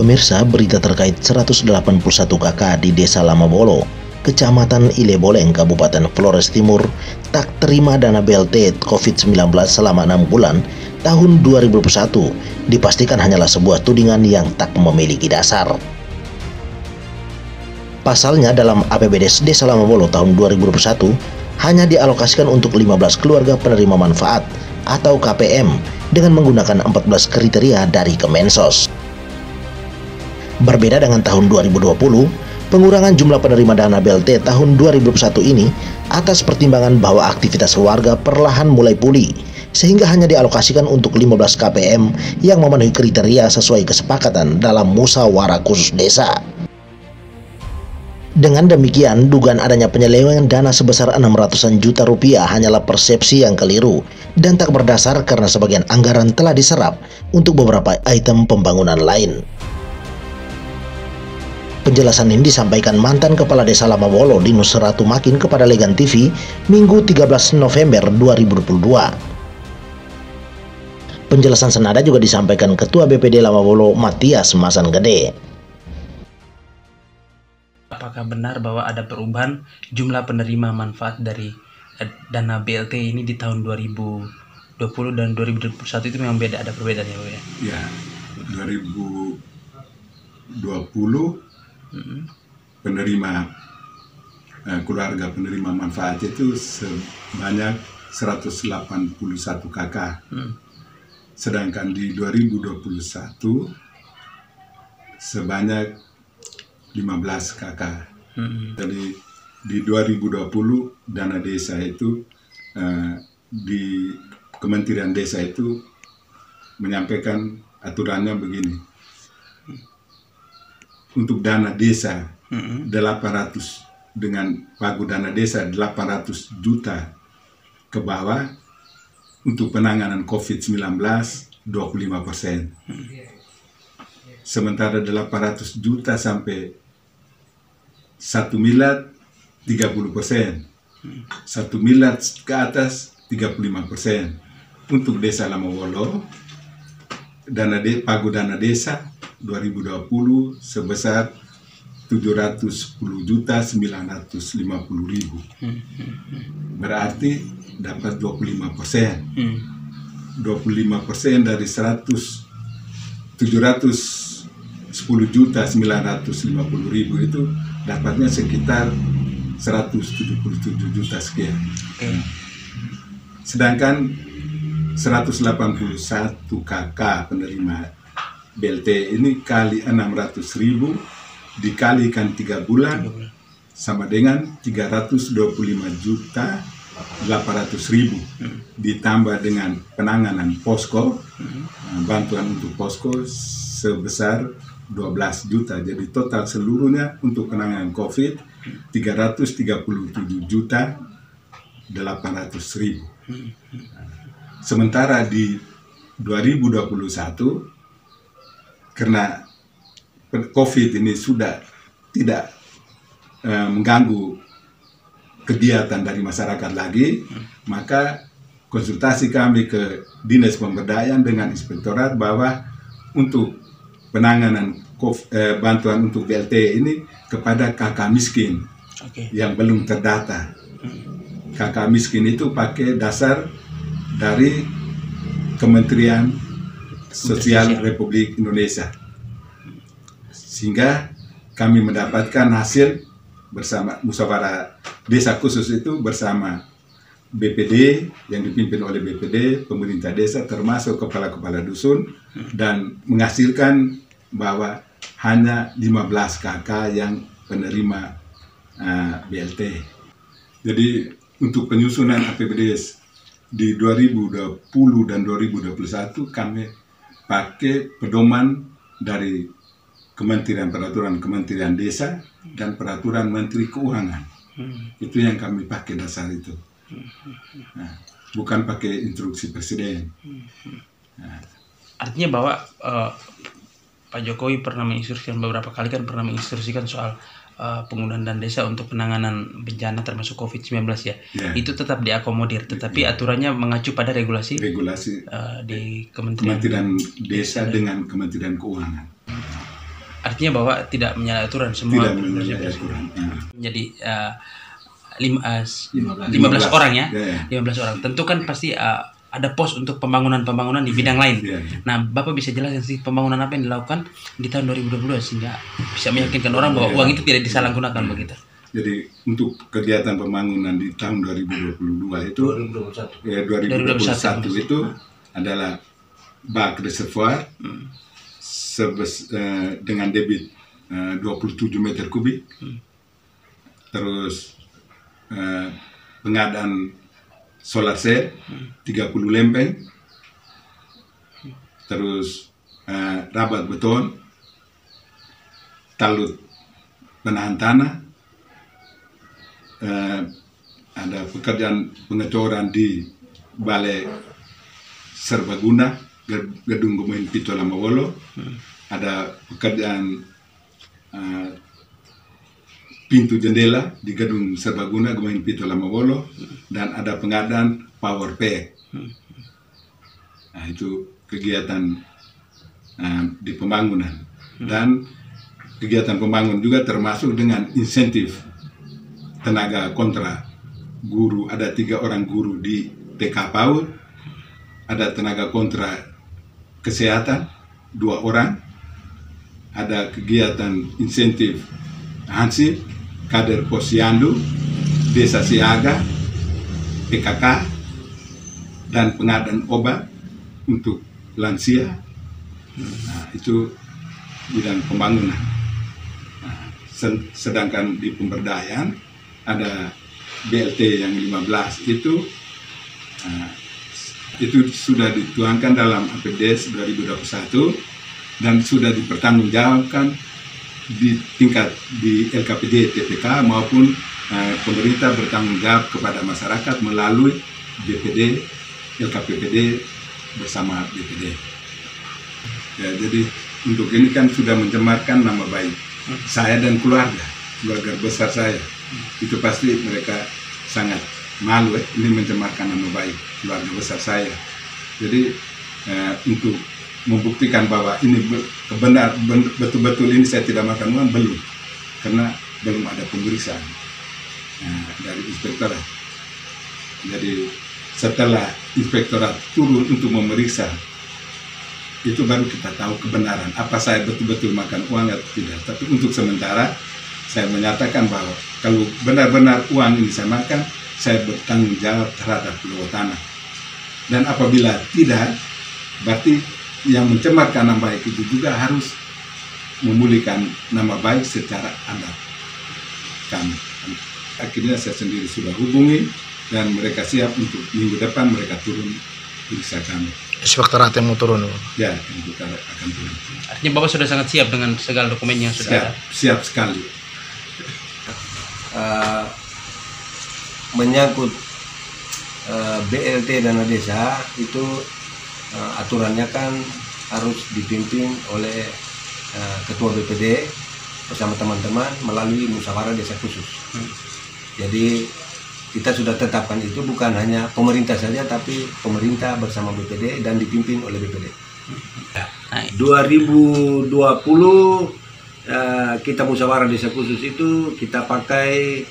Pemirsa, berita terkait 181 kakak di Desa Lamabolo, Kecamatan Ileboleng, Kabupaten Flores Timur, tak terima dana BLT COVID-19 selama 6 bulan tahun 2021, dipastikan hanyalah sebuah tudingan yang tak memiliki dasar. Pasalnya, dalam APBD Desa Lamabolo tahun 2021, hanya dialokasikan untuk 15 keluarga penerima manfaat atau KPM dengan menggunakan 14 kriteria dari Kemensos. Berbeda dengan tahun 2020, pengurangan jumlah penerima dana BLT tahun 2021 ini atas pertimbangan bahwa aktivitas warga perlahan mulai pulih, sehingga hanya dialokasikan untuk 15 KPM yang memenuhi kriteria sesuai kesepakatan dalam musyawarah khusus desa. Dengan demikian, dugaan adanya penyelewengan dana sebesar 600-an juta rupiah hanyalah persepsi yang keliru dan tak berdasar karena sebagian anggaran telah diserap untuk beberapa item pembangunan lain. Penjelasan ini disampaikan mantan Kepala Desa Lamabolo Dinus Ratu Makin kepada Legan TV Minggu 13 November 2022. Penjelasan senada juga disampaikan Ketua BPD Lamabolo Matias Masan Gede. Apakah benar bahwa ada perubahan jumlah penerima manfaat dari dana BLT ini di tahun 2020 dan 2021 itu memang beda, ada perbedaan ya Pak ya? Ya, 2020 penerima keluarga penerima manfaat itu sebanyak 181 kakak. Sedangkan di 2021 sebanyak 15 kakak. Jadi di 2020 dana desa itu di Kementerian Desa itu menyampaikan aturannya begini. Untuk dana desa 800 dengan pagu dana desa 800 juta ke bawah, untuk penanganan COVID-19 25%. Sementara 800 juta sampai 1 miliar 30%, 1 miliar ke atas 35%. Untuk Desa Lamabolo, pagu dana desa 2020 sebesar 710.950.000. Berarti dapat 25%. 25% dari 710.950.000 itu dapatnya sekitar 177 juta sekian. Sedangkan 181 kakak penerima BLT ini kali 600.000 dikalikan 3 bulan sama dengan 325.800.000 ditambah dengan penanganan posko, bantuan untuk posko sebesar 12 juta. Jadi total seluruhnya untuk penanganan COVID 337.800.000. Sementara di 2021 karena COVID ini sudah tidak mengganggu kegiatan dari masyarakat lagi, maka konsultasi kami ke Dinas Pemberdayaan dengan Inspektorat bahwa untuk penanganan bantuan untuk BLT ini kepada kakak miskin yang belum terdata. Kakak miskin itu pakai dasar dari Kementerian Sosial Republik Indonesia. Sehingga kami mendapatkan hasil bersama musyawarah desa khusus itu bersama BPD yang dipimpin oleh BPD, pemerintah desa termasuk kepala-kepala dusun, dan menghasilkan bahwa hanya 15 kakak yang penerima BLT. Jadi untuk penyusunan APBD di 2020 dan 2021 kami pakai pedoman dari Peraturan Kementerian Desa dan Peraturan Menteri Keuangan. Itu yang kami pakai dasar itu. Nah, bukan pakai instruksi Presiden. Nah. Artinya bahwa Pak Jokowi pernah menginstruksikan beberapa kali menginstruksikan soal penggunaan dana desa untuk penanganan bencana termasuk COVID-19 ya. Itu tetap diakomodir, tetapi aturannya mengacu pada regulasi di Kementerian Desa dengan Kementerian Keuangan. Artinya bahwa tidak menyalahi aturan semua. Tidak menyalahi aturan. Jadi 15 15 orang ya, ya. 15 orang. Tentu kan pasti ada pos untuk pembangunan di bidang lain. Ya. Nah, Bapak bisa jelaskan sih pembangunan apa yang dilakukan di tahun 2022 sehingga bisa meyakinkan orang bahwa uang itu tidak disalahgunakan begitu. Jadi untuk kegiatan pembangunan di tahun 2022 itu 2021 itu adalah bak reservoir dengan debit 27 meter kubik, terus pengadaan solar cell 30 lempeng, terus rabat beton, talut penahan tanah, ada pekerjaan pengecoran di Balai Serbaguna, Gedung Gemohin Pito Lamabolo, ada pekerjaan pintu jendela di Gedung Serbaguna Gemohin Pito Lamabolo, dan ada pengadaan power pack. Nah, itu kegiatan di pembangunan. Dan kegiatan pembangunan juga termasuk dengan insentif tenaga kontra guru, ada 3 orang guru di TK PAUD, ada tenaga kontra kesehatan 2 orang, ada kegiatan insentif hansip, kader posyandu, desa siaga, PKK, dan pengadaan obat untuk lansia. Nah, itu bidang pembangunan. Nah, sedangkan di pemberdayaan ada BLT yang 15 itu sudah dituangkan dalam APBDes 2021 dan sudah dipertanggungjawabkan di tingkat di LKPD TPK maupun pemerintah bertanggung jawab kepada masyarakat melalui BPD, LKPPD bersama BPD. Ya, jadi untuk ini kan sudah mencemarkan nama baik saya dan keluarga besar saya. Itu pasti mereka sangat malu ini mencemarkan nama baik keluarga besar saya. Jadi untuk membuktikan bahwa ini betul-betul ini saya tidak makan uang, belum, karena belum ada pemeriksaan dari inspektorat. Jadi setelah inspektorat turun untuk memeriksa, itu baru kita tahu kebenaran apa saya betul-betul makan uang atau tidak. Tapi untuk sementara saya menyatakan bahwa kalau benar-benar uang ini saya makan, saya bertanggung jawab terhadap luas tanah. Dan apabila tidak, berarti yang mencemarkan nama baik itu juga harus memulihkan nama baik secara adat kami. Akhirnya saya sendiri sudah hubungi dan mereka siap untuk minggu depan mereka turun periksa kami. Inspektorat yang mau turun? Ya, inspektorat akan turun. Artinya Bapak sudah sangat siap dengan segala dokumen yang sudah ada? Siap sekali. Menyangkut BLT dana desa itu aturannya kan harus dipimpin oleh ketua BPD bersama teman-teman melalui musyawarah desa khusus. Jadi kita sudah tetapkan itu bukan hanya pemerintah saja, tapi pemerintah bersama BPD dan dipimpin oleh BPD. 2020 kita musyawarah desa khusus itu kita pakai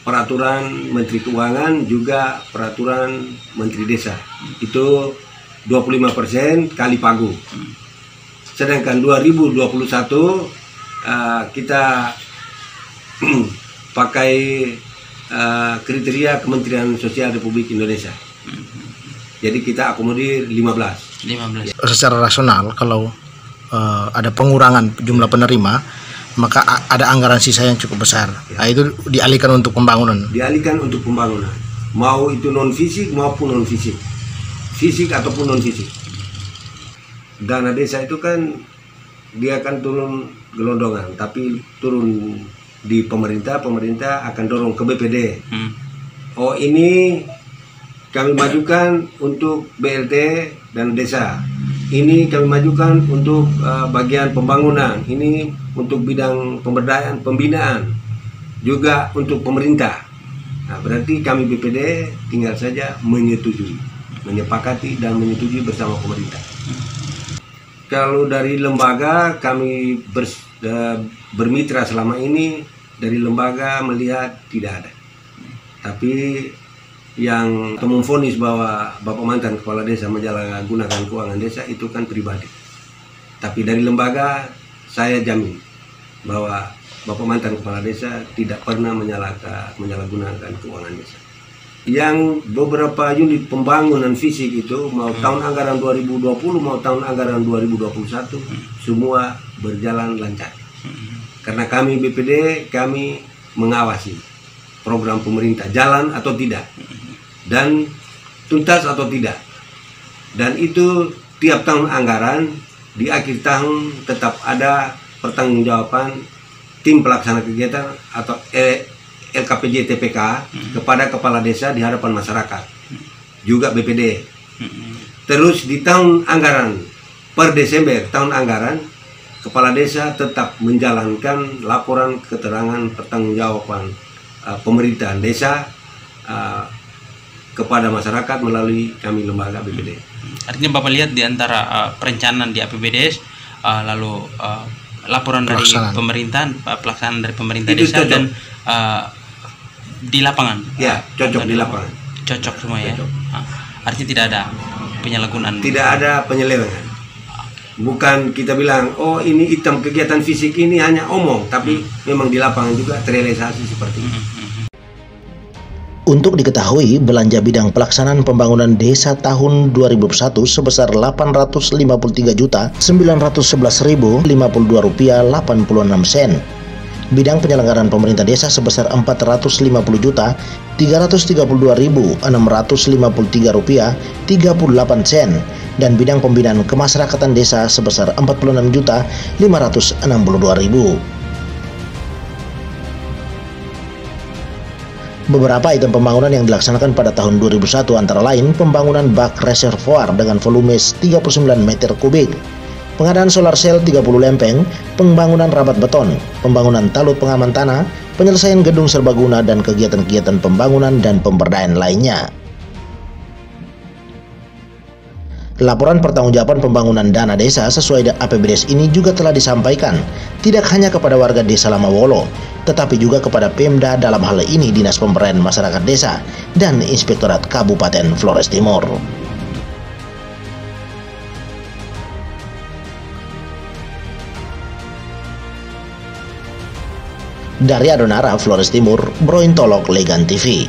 peraturan Menteri Keuangan juga peraturan Menteri Desa. Itu 25% kali pagu. Sedangkan 2021 kita pakai kriteria Kementerian Sosial Republik Indonesia. Jadi kita akomodir 15. Secara rasional kalau ada pengurangan jumlah penerima, maka ada anggaran sisa yang cukup besar. Nah, itu dialihkan untuk pembangunan. Dialihkan untuk pembangunan. Mau itu non fisik maupun non fisik. Fisik ataupun non fisik. Dana desa itu kan dia akan turun gelondongan, tapi turun di pemerintah akan dorong ke BPD. Oh, ini kami majukan untuk BLT dan desa. Ini kami majukan untuk bagian pembangunan. Ini untuk bidang pemberdayaan, pembinaan. Juga untuk pemerintah. Nah, berarti kami BPD tinggal saja menyetujui, menyepakati dan menyetujui bersama pemerintah. Kalau dari lembaga kami bermitra selama ini, dari lembaga melihat tidak ada. Tapi yang memvonis bahwa Bapak mantan kepala desa menyalahgunakan keuangan desa itu kan pribadi. Tapi dari lembaga saya jamin bahwa Bapak mantan kepala desa tidak pernah menyalahgunakan keuangan desa. Yang beberapa unit pembangunan fisik itu mau tahun anggaran 2020 mau tahun anggaran 2021 semua berjalan lancar. Karena kami BPD kami mengawasi program pemerintah jalan atau tidak dan tuntas atau tidak. Dan itu tiap tahun anggaran di akhir tahun tetap ada pertanggungjawaban tim pelaksana kegiatan atau LKPJ TPK kepada kepala desa di hadapan masyarakat, juga BPD. Terus di tahun anggaran per Desember tahun anggaran, kepala desa tetap menjalankan laporan keterangan pertanggungjawaban pemerintahan desa kepada masyarakat melalui kami lembaga BPD. Artinya Bapak lihat di antara perencanaan di APBDes lalu laporan dari pemerintahan, pelaksanaan dari pemerintah itu desa cocok. Dan di lapangan. Ya, cocok di lapangan. Cocok semua ya. Cocok. Artinya tidak ada penyalahgunaan. Tidak ada penyelewengan. Bukan kita bilang, oh ini hitam kegiatan fisik ini hanya omong, tapi memang di lapangan juga terrealisasi seperti itu. Untuk diketahui, belanja bidang pelaksanaan pembangunan desa tahun 2021 sebesar Rp850.911.052,86. Bidang penyelenggaraan pemerintah desa sebesar Rp450.332.653,38 dan bidang pembinaan kemasyarakatan desa sebesar Rp46.562.000. Beberapa item pembangunan yang dilaksanakan pada tahun 2001 antara lain pembangunan bak reservoir dengan volume 39 meter kubik, pengadaan solar cell 30 lempeng, pembangunan rabat beton, pembangunan talut pengaman tanah, penyelesaian gedung serbaguna dan kegiatan-kegiatan pembangunan dan pemberdayaan lainnya. Laporan pertanggungjawaban pembangunan dana desa sesuai APBDes ini juga telah disampaikan tidak hanya kepada warga desa Lamawolo, tetapi juga kepada Pemda, dalam hal ini Dinas Pemberdayaan Masyarakat Desa dan Inspektorat Kabupaten Flores Timur. Dari Adonara, Flores Timur, Brointolok, Legan TV.